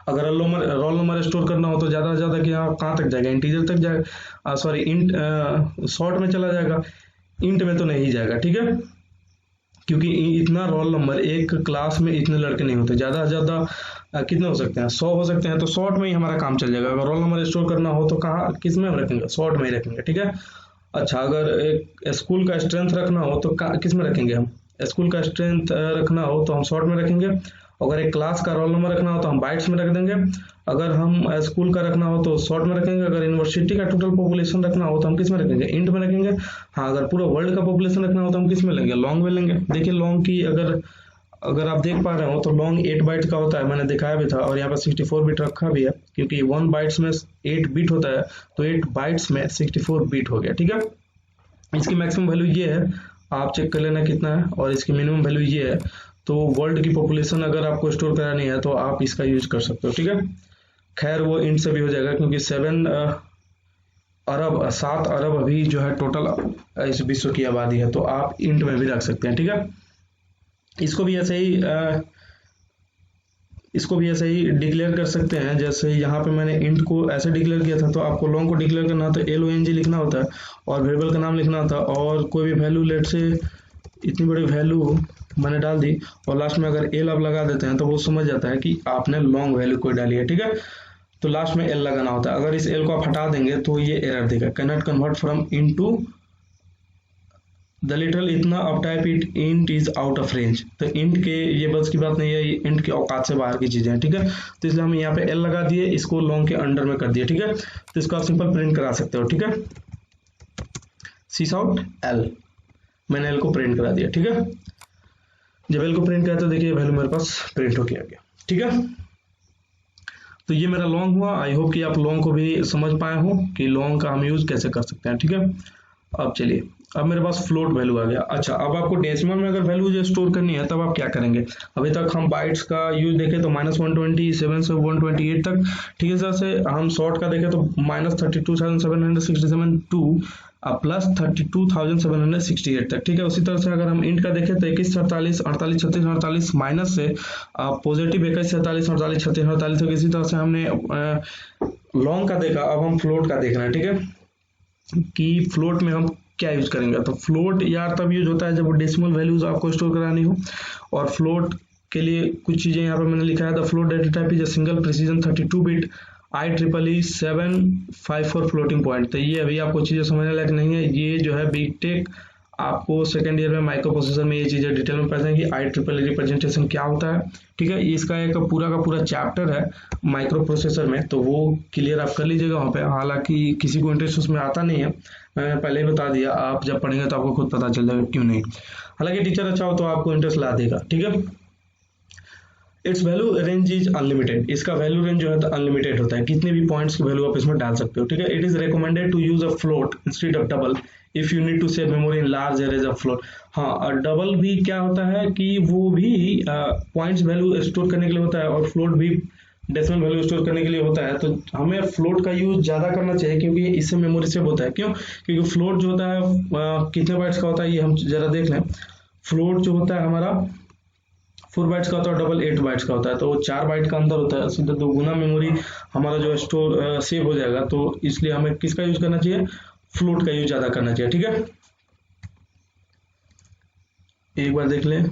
अगर रोल नंबर स्टोर करना हो तो ज्यादा से ज्यादा कि कहाँ तक जाएगा, इंटीजर तक जाएगा, सॉरी इंट शॉर्ट में चला जाएगा, इंट में तो नहीं जाएगा, ठीक है, क्योंकि इतना रोल नंबर एक क्लास में इतने लड़के नहीं होते, ज्यादा से ज्यादा कितने हो सकते हैं, 100 हो सकते हैं, तो शॉर्ट में ही हमारा काम चल जाएगा। अगर रोल नंबर स्टोर करना हो तो कहाँ किस में हम रखेंगे, शॉर्ट में ही रखेंगे, ठीक है। अच्छा, अगर एक स्कूल का स्ट्रेंथ रखना हो तो किस में रखेंगे, हम स्कूल का स्ट्रेंथ रखना हो तो हम शॉर्ट में रखेंगे। अगर एक क्लास का रोल नंबर रखना हो तो हम बाइट्स में रख देंगे। अगर हम स्कूल का रखना हो तो शॉर्ट में रखेंगे। अगर यूनिवर्सिटी का टोटल पॉपुलेशन रखना हो तो हम किस में रखेंगे, इंट में रखेंगे। हाँ, अगर पूरा वर्ल्ड का पॉपुलेशन रखना हो तो हम किस में लेंगे, लॉन्ग में लेंगे। देखिए लॉन्ग की अगर आप देख पा रहे हो तो लॉन्ग 8 बाइट का होता है, मैंने दिखाया भी था, और यहाँ पर 64 बिट रखा भी है, क्योंकि 1 बाइट्स में 8 बिट होता है, तो 8 बाइट्स में 64 बिट हो गया, ठीक है। इसकी मैक्सिमम वैल्यू ये है, आप चेक कर लेना कितना है, और इसकी मिनिमम वैल्यू ये है। तो वर्ल्ड की पॉपुलेशन अगर आपको स्टोर करानी है तो आप इसका यूज कर सकते हो, ठीक है। खैर वो इंट से भी हो जाएगा, क्योंकि 7 अरब अभी जो है टोटल इस विश्व की आबादी है, तो आप इंट में भी रख सकते हैं, ठीक है। इसको भी ऐसे ही डिक्लेयर कर सकते हैं। जैसे यहाँ पे मैंने इंट को ऐसे डिक्लेयर किया था, तो आपको लॉन्ग को डिक्लेयर करना होता है, LONG लिखना होता है, और वेरिएबल का नाम लिखना होता है, और कोई भी वैल्यू, लेट से इतनी बड़ी वैल्यू मैंने डाल दी, और लास्ट में अगर एल अब लगा देते हैं तो वो समझ जाता है कि आपने लॉन्ग वैल्यू कोई डाली है, ठीक है। तो लास्ट में एल लगाना होता है। अगर इस एल को आप हटा देंगे तो ये एरर देगा, can not convert from into the literal इतना अब type it int is out of range. तो इंट के ये बस की बात नहीं है, ये इंट के औकात से बाहर की चीजें हैं, ठीक है। तो इसलिए हम यहाँ पे एल लगा दिए, इसको लॉन्ग के अंडर में कर दिए, ठीक है। तो इसको आप सिंपल प्रिंट करा सकते हो, ठीक है। सीस आउट एल, मैंने एल को प्रिंट करा दिया, ठीक है। जब एल को प्रिंट किया तो देखिए वैल्यू मेरे पास प्रिंट हो गया, ठीक है। तो ये मेरा लॉन्ग हुआ। आई होप कि आप लॉन्ग को भी समझ पाए हो कि लॉन्ग का हम यूज कैसे कर सकते हैं, ठीक है। अब चलिए, अब मेरे पास फ्लोट वैल्यू आ गया। अच्छा, अब आपको डेसिमल में अगर वैल्यू स्टोर करनी है तब आप क्या करेंगे। अभी तक हम बाइट्स का यूज देखे तो -127 से 128 तक, ठीक है। जैसे हम शॉर्ट का देखें तो -32767 2 प्लस 32,768 तक, ठीक है। उसी तरह से अगर हम इंट का देखें तो 21, 48, 48, 36, 48 माइनस से पॉजिटिव 21, 48, 48, 36, 48 तक। इसी तरह से हमने लॉन्ग का देखा, अब हम फ्लोट का देखना है, ठीक है, कि फ्लोट में हम क्या यूज करेंगे। तो फ्लोट यार तब यूज होता है जब डेसिमल वैल्यूज आपको स्टोर करानी हो, और फ्लोट के लिए कुछ चीजें यहाँ पर मैंने लिखा है। The float data type is a single precision 32 bit IEEE 754 floating point. तो ये अभी आपको चीजें समझने लायक नहीं है, ये जो है बीटेक आपको सेकंड ईयर में माइक्रो प्रोसेसर में ये चीजें डिटेल में पढ़ते हैं कि IEEE रिप्रेजेंटेशन क्या होता है, ठीक है। इसका एक पूरा का पूरा चैप्टर है माइक्रो प्रोसेसर में, तो वो क्लियर आप कर लीजिएगा वहाँ पे। हालांकि किसी को इंटरेस्ट उसमें आता नहीं है, मैंने पहले ही बता दिया, आप जब पढ़ेंगे तो आपको खुद पता चल जाएगा क्यों नहीं। हालांकि टीचर अच्छा हो तो आपको इंटरेस्ट ला देगा, ठीक है। It's value range is unlimited, इसका वैल्यू रेंज जो है अनलिमिटेड होता है, कितने भी पॉइंट्स की वैल्यू आप इसमें डाल सकते हो, ठीक है। It is recommended to use a float instead of double if you need to save memory in large arrays of float. हाँ, और डबल भी क्या होता है कि वो भी पॉइंट्स वैल्यू स्टोर करने के लिए होता है, और फ्लोट भी डेसिमल वैल्यू स्टोर करने के लिए होता है। तो हमें फ्लोट का यूज ज्यादा करना चाहिए, क्योंकि इससे मेमोरी सेव होता है। क्यों? क्योंकि फ्लोट जो होता है कितने बाइट्स का होता है ये हम जरा देख लें। फ्लोट जो होता है हमारा 4 बाइट्स का होता है, डबल 8 बाइट्स का होता है, तो वो 4 बाइट का अंदर होता है, सीधा 2 गुना मेमोरी हमारा जो स्टोर सेव हो जाएगा। तो इसलिए हमें किसका यूज करना चाहिए? फ्लोट का यूज ज्यादा करना चाहिए, ठीक है। एक बार देख लें,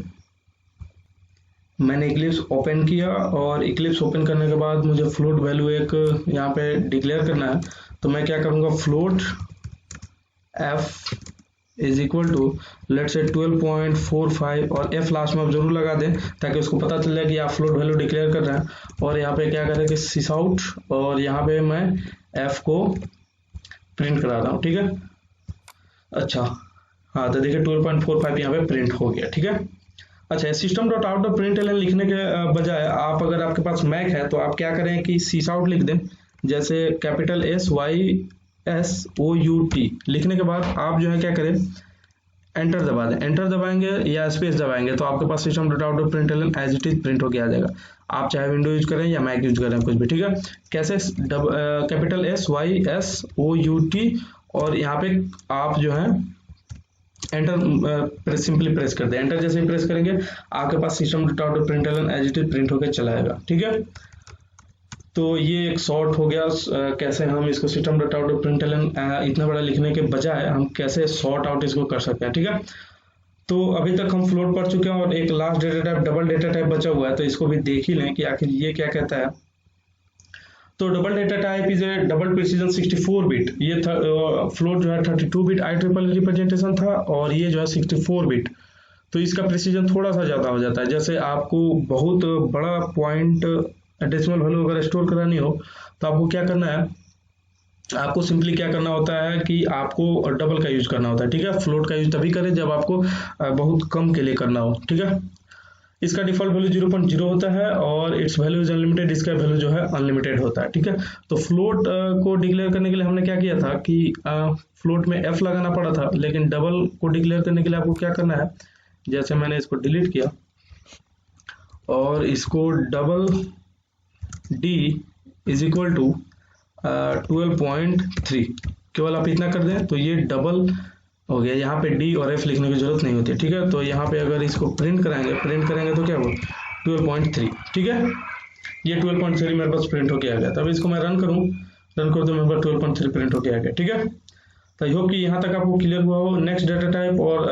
मैंने इक्लिप्स ओपन किया, और इक्लिप्स ओपन करने के बाद मुझे फ्लोट वैल्यू एक यहाँ पे डिक्लेयर करना है। तो मैं क्या करूंगा, float f is equal to let's say 12.45, और f लास्ट में आप जरूर लगा दें ताकि उसको पता चल जाए कि आप फ्लोट वैल्यू डिक्लेयर कर रहे हैं। और यहाँ पे क्या करें कि सिस आउट, और यहाँ पे मैं f को प्रिंट करा रहा हूँ, ठीक है। अच्छा, हाँ, तो देखिए 12.45 यहाँ पे प्रिंट हो गया, ठीक है। अच्छा, system dot out dot print L लिखने के बजाय आप, अगर आपके पास मैक है तो आप क्या करें कि सिस आउट लिख दें, जैसे कैपिटल SYSOUT लिखने के बाद आप जो है क्या करें, एंटर दबा दें। एंटर दबाएंगे या स्पेस दबाएंगे तो आपके पास system dot out dot println as it is print होके आ जाएगा। आप चाहे विंडो यूज करें या मैक यूज करें, कुछ भी, ठीक है। कैसे? कैपिटल SYSOUT, और यहाँ पे आप जो है एंटर सिंपली प्रेस कर दे। एंटर जैसे ही प्रेस करेंगे आपके पास system dot out dot println as it is print होकर चला आएगा, ठीक है। तो ये एक शॉर्ट हो गया, कैसे हम इसको system dot out dot print L इतना बड़ा लिखने के बजाय हम कैसे शॉर्ट आउट इसको कर सकते हैं, ठीक है। तो अभी तक हम फ्लोट पढ़ चुके हैं, और एक last data type double data type बचा हुआ है, तो इसको भी देख ही लें कि आखिर ये क्या कहता है। तो double data type is A double precision 64 bit. ये फ्लोट जो है 32 बिट IEEE रिप्रेजेंटेशन था, और ये जो है 64 बिट। तो इसका प्रिसीजन थोड़ा सा ज्यादा हो जाता है। जैसे आपको बहुत बड़ा पॉइंट डेसिमल वैल्यू अगर स्टोर करानी हो तो आपको क्या करना है, आपको सिंपली क्या करना होता है कि आपको डबल का यूज करना होता है, ठीक है। फ्लोट का यूज तभी करें जब आपको बहुत कम के लिए करना हो, ठीक है। इसका डिफॉल्ट वैल्यू 0.0 होता है, और इट्स वैल्यू इज अनलिमिटेड, इसका वैल्यू जो है अनलिमिटेड होता है, ठीक है। तो फ्लोट को डिक्लेयर करने के लिए हमने क्या किया था कि फ्लोट में f लगाना पड़ा था, लेकिन डबल को डिक्लेयर करने के लिए आपको क्या करना है, जैसे मैंने इसको डिलीट किया और इसको double d is equal to 12.3, केवल आप इतना कर दें तो ये डबल हो गया। यहाँ पे d और f लिखने की जरूरत नहीं होती, ठीक है। तो यहाँ पे अगर इसको प्रिंट करेंगे तो क्या होगा, 12.3, ठीक है। ये 12.3 मेरे पास प्रिंट होके आ गया। तब इसको मैं रन कर दो, मेरे पास 12.3 प्रिंट होके आ गया, ठीक है। तो आई होप कि यहाँ तक आपको क्लियर हुआ हो। नेक्स्ट डेटा टाइप और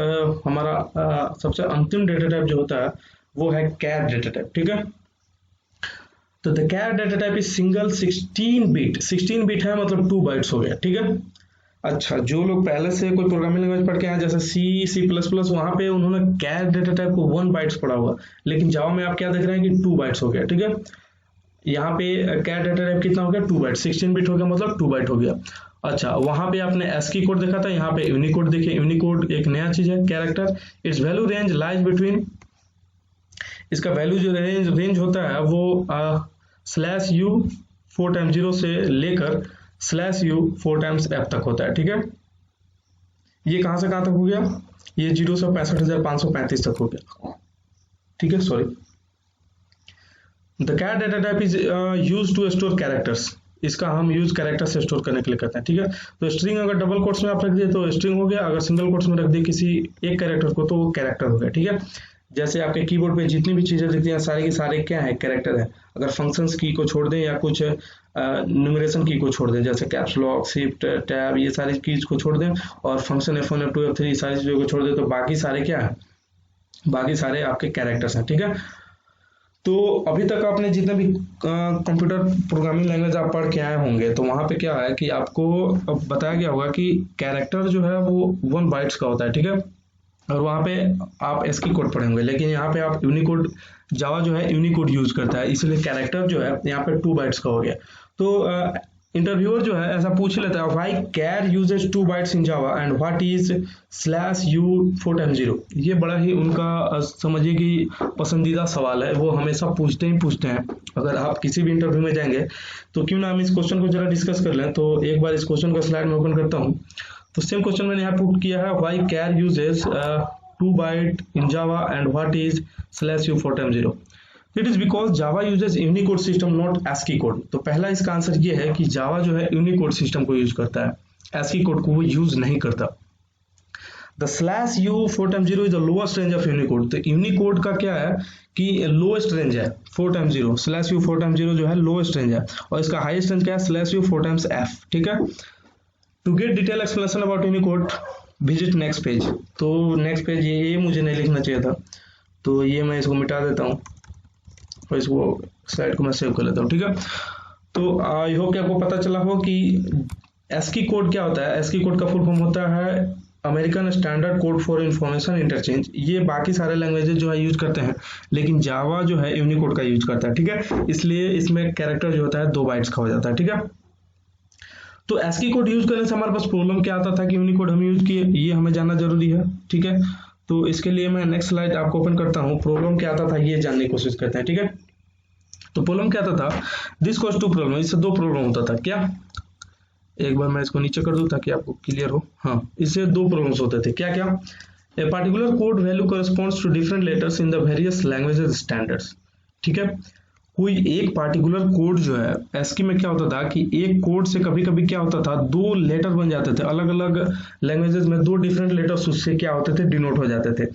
हमारा सबसे अंतिम डेटा टाइप जो होता है वो है कैर डेटा टाइप, ठीक है। तो the char data type is single 16 bit है, मतलब 2 बाइट्स हो गया, ठीक है। अच्छा, जो लोग पहले से कोई प्रोग्रामिंग लैंग्वेज पढ़ के आए जैसे C++, वहां पे उन्होंने कैर डेटा टाइप को 1 बाइट्स पढ़ा हुआ, लेकिन जावा में आप क्या देख रहे हैं कि 2 बाइट्स हो गया, ठीक है। यहाँ पे कैर डेटा टाइप कितना हो गया, 2 बाइट, 16 बिट हो गया, मतलब 2 बाइट हो गया। अच्छा, वहां पे आपने ASCII कोड देखा था, यहाँ पे यूनिकोड देखिए। यूनिकोड एक नया चीज है, character. It's value range lies between, इसका वैल्यू जो रेंज होता है वो /u 4x0 से लेकर /u 4x f तक होता है, ठीक है। ये कहां से कहां तक हो गया, ये 0 से 65,535 तक हो गया, ठीक है। Sorry, the char data type is used to store characters. इसका हम यूज कैरेक्टर से स्टोर करने के लिए करते हैं, ठीक है। तो स्ट्रिंग अगर डबल कोट्स में आप रख दिए तो स्ट्रिंग हो गया, अगर सिंगल कोट्स में रख दिए किसी एक कैरेक्टर को तो वो कैरेक्टर हो गया, ठीक है। जैसे आपके कीबोर्ड पे जितनी भी चीजें दिखती हैं सारे के सारे क्या है, कैरेक्टर है। अगर फंक्शंस की को छोड़ दें या कुछ न्यूमरेशन की को छोड़ दें, जैसे कैप्स लॉक, शिफ्ट, टैब, ये सारी कीज को छोड़ दें और फंक्शन F1 F2 F3 सारी चीजों को छोड़ दें तो बाकी सारे क्या है, बाकी सारे आपके कैरेक्टर्स हैं, ठीक है। तो अभी तक आपने जितने भी कंप्यूटर प्रोग्रामिंग लैंग्वेज आप पढ़ के आए होंगे तो वहां पे क्या है कि आपको अब बताया गया होगा कि कैरेक्टर जो है वो 1 बाइट्स का होता है, ठीक है। और वहां पे आप ASCII कोड पढ़े होंगे, लेकिन यहाँ पे आप यूनिकोड, जावा जो है यूनिकोड यूज करता है, इसलिए कैरेक्टर जो है यहाँ पे 2 बाइट्स का हो गया। तो इंटरव्यूअर जो है ऐसा पूछ लेता है, why char uses 2 bytes in Java and what is /u4m0। ये बड़ा ही उनका समझिए कि पसंदीदा सवाल है, वो हमेशा पूछते ही पूछते हैं। अगर आप किसी भी इंटरव्यू में जाएंगे तो क्यों ना हम इस क्वेश्चन को जरा डिस्कस कर लें। तो एक बार इस क्वेश्चन का स्लाइड में ओपन करता हूँ। तो सेम क्वेश्चन मैंने यहाँ पुट किया है, why char uses 2 byte in Java and what is /u4m0। It is because Java uses Unicode system not ASCII code. तो पहला इसका आंसर ये है कि जावा जो है यूनिकोड सिस्टम को यूज करता है, ASCII कोड को वो यूज नहीं करता। The /u4m0 is the lowest range of Unicode. तो यूनिकोड का क्या है कि लोएस्ट रेंज है 4m0, /u4m0 जो है लोएस्ट रेंज है और इसका हाईएस्ट रेंज क्या है /u4f, ठीक है। To get detail explanation about Unicode visit next page. तो नेक्स्ट पेज ये मुझे नहीं लिखना चाहिए था, तो ये मैं इसको मिटा देता हूँ और इसको स्लाइड को मैं सेव कर लेता हूँ, ठीक है। तो आई होप कि आपको पता चला हो कि ASCII कोड क्या होता है। ASCII कोड का फुल फॉर्म होता है American standard code for information interchange. ये बाकी सारे लैंग्वेजेस जो है यूज करते हैं, लेकिन जावा जो है यूनिकोड का यूज करता है, ठीक है। इसलिए इसमें कैरेक्टर जो होता है 2 बाइट्स का हो जाता है, ठीक है। तो ASCII कोड यूज करने से हमारे पास प्रॉब्लम क्या आता था कि यूनिकोड हम यूज किए, ये हमें जानना जरूरी है, ठीक है। तो इसके लिए मैं नेक्स्ट स्लाइड आपको ओपन करता हूँ। प्रॉब्लम क्या आता था ये जानने की कोशिश करते हैं, ठीक है। तो प्रॉब्लम क्या आता था, दिस कॉज 2 प्रॉब्लम, इससे 2 प्रॉब्लम होता था। क्या, एक बार मैं इसको नीचे कर दूं ताकि आपको क्लियर हो। हाँ, इससे 2 प्रॉब्लम्स होते थे। क्या क्या, a particular code value corresponds to different letters in the various languages standards, ठीक है। कोई एक पार्टिकुलर कोड जो है ASCII में क्या होता था कि एक कोड से कभी कभी क्या होता था 2 लेटर बन जाते थे, अलग अलग लैंग्वेजेस में 2 डिफरेंट लेटर्स उससे क्या होते थे, डिनोट हो जाते थे।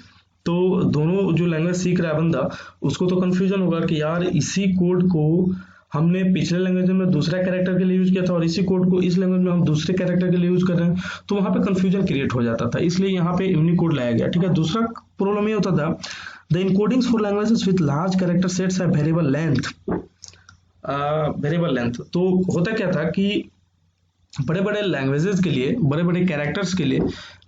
तो दोनों जो लैंग्वेज सीख रहा है बंदा, उसको तो कंफ्यूजन होगा कि यार इसी कोड को हमने पिछले लैंग्वेज में दूसरा कैरेक्टर के लिए यूज किया था और इसी कोड को इस लैंग्वेज में हम दूसरे कैरेक्टर के लिए यूज कर रहे हैं, तो वहां पे कंफ्यूजन क्रिएट हो जाता था। इसलिए यहाँ पे यूनिकोड लाया गया, ठीक है। दूसरा प्रॉब्लम ये होता था, the encodings for languages with large character sets have variable length. तो होता क्या था कि बड़े बड़े लैंग्वेजेस के लिए, बड़े बड़े कैरेक्टर्स के लिए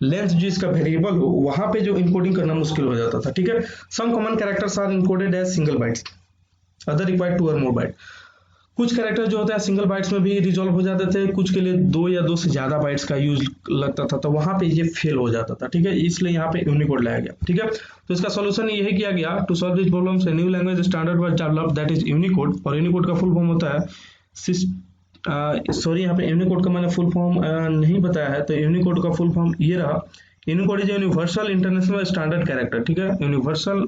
लेंथ जिसका वेरिएबल हो, वहां पे जो इनकोडिंग करना मुश्किल हो जाता था, ठीक है। Some common characters are encoded as single bytes, other required 2 और मोर बाइट। कुछ कैरेक्टर जो होते हैं सिंगल बाइट्स में भी रिजॉल्व हो जाते थे, कुछ के लिए 2 या 2 से ज्यादा बाइट्स का यूज लगता था, तो वहां पे ये फेल हो जाता था, ठीक है। इसलिए यहाँ पे यूनिकोड लाया गया, ठीक है। तो इसका सॉल्यूशन यही किया गया, to solve this problems a new language standard was developed that is Unicode. और यूनिकोड का फुल फॉर्म होता है सॉरी यहाँ पे यूनिकोड का मैंने फुल फॉर्म नहीं बताया है, तो यूनिकोड का फुल फॉर्म ये रहा, Unicode is universal international standard character, ठीक है। Universal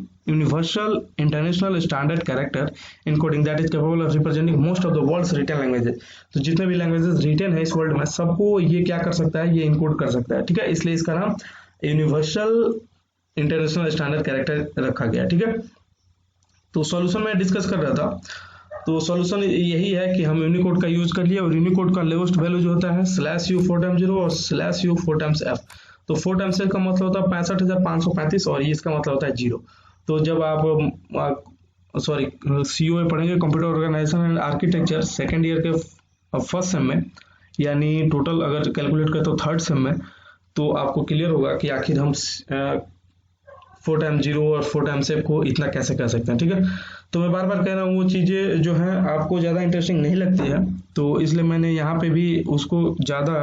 international standard character encoding that is capable of representing most of the world's written languages. तो जितने भी लैंग्वेजेस रिटन है इस वर्ल्ड में, सबको ये क्या कर सकता है, ये इनकोड कर सकता है, ठीक है। इसलिए इसका नाम यूनिवर्सल इंटरनेशनल स्टैंडर्ड कैरेक्टर रखा गया, ठीक है। तो सॉल्यूशन में डिस्कस कर रहा था, तो सॉल्यूशन यही है कि हम यूनिकोड का यूज कर लिया और यूनिकोड का लोएस्ट वैल्यू जो होता है /u4m0 और /u4f। तो 4 टाइम्स का मतलब होता है 65,535 और इसका मतलब होता है 0। तो जब आप COA पढ़ेंगे, computer organization and architecture, second year के फर्स्ट सेम में, यानी टोटल अगर कैलकुलेट करें तो 3rd सेम में, तो आपको क्लियर होगा कि आखिर हम 4 टाइम 0 और 4 टाइम्स f को इतना कैसे कर सकते हैं, ठीक है। तो मैं बार बार कह रहा हूँ, वो चीजें जो है आपको ज्यादा इंटरेस्टिंग नहीं लगती है, तो इसलिए मैंने यहाँ पे भी उसको ज्यादा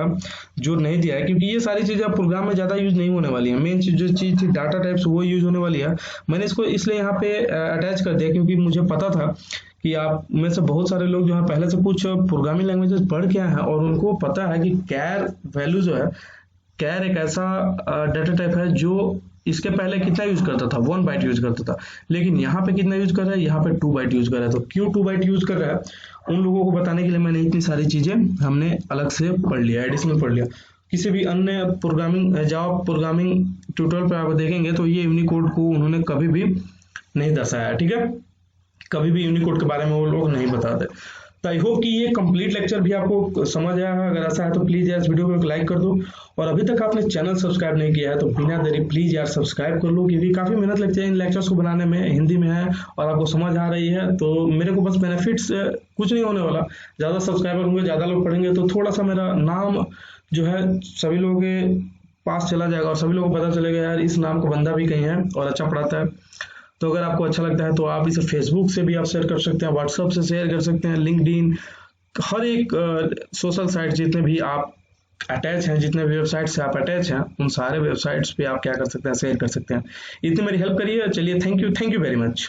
जोर नहीं दिया है, क्योंकि ये सारी चीजें प्रोग्राम में ज्यादा यूज नहीं होने वाली है। मेन जो चीज थी डाटा टाइप्स, वो यूज होने वाली है। मैंने इसको इसलिए यहाँ पे अटैच कर दिया क्योंकि मुझे पता था कि आप में से बहुत सारे लोग जो है पहले से कुछ प्रोग्रामिंग लैंग्वेजेस पढ़ के आए हैं और उनको पता है कि कैर वैल्यू जो है, कैर एक ऐसा डाटा टाइप है जो इसके पहले कितना यूज करता था, 1 बाइट यूज करता था, लेकिन यहाँ पे कितना यूज कर रहा है, यहाँ पे 2 बाइट यूज कर रहा है। तो क्यों 2 बाइट यूज कर रहा है, उन लोगों को बताने के लिए मैंने इतनी सारी चीजें हमने अलग से पढ़ लिया, एडिशनल पढ़ लिया। किसी भी अन्य प्रोग्रामिंग जावा प्रोग्रामिंग ट्यूटोरियल पे आप देखेंगे तो ये यूनिकोड को उन्होंने कभी भी नहीं दर्शाया, ठीक है, कभी भी यूनिकोड के बारे में वो लोग नहीं बताते। तो आई होप कि ये कंप्लीट लेक्चर भी आपको समझ आया है। अगर ऐसा है तो प्लीज यार इस वीडियो को एक लाइक कर दो, और अभी तक आपने चैनल सब्सक्राइब नहीं किया है तो बिना देरी प्लीज यार सब्सक्राइब कर लो, क्योंकि काफी मेहनत लगती है इन लेक्चर्स को बनाने में, हिंदी में है और आपको समझ आ रही है तो मेरे को बस बेनिफिट्स कुछ नहीं होने वाला, ज्यादा सब्सक्राइबर होंगे, ज्यादा लोग पढ़ेंगे तो थोड़ा सा मेरा नाम जो है सभी लोगों के पास चला जाएगा और सभी लोगों को पता चलेगा यार इस नाम का बंदा भी कहीं है और अच्छा पढ़ाता है। तो अगर आपको अच्छा लगता है तो आप इसे फेसबुक से भी आप शेयर कर सकते हैं, व्हाट्सएप से शेयर कर सकते हैं, लिंक्डइन, हर एक सोशल साइट जितने भी आप अटैच हैं, जितने भी वेबसाइट से आप अटैच हैं, उन सारे वेबसाइट्स पे आप क्या कर सकते हैं, शेयर कर सकते हैं। इतनी मेरी हेल्प करिए। चलिए, थैंक यू वेरी मच।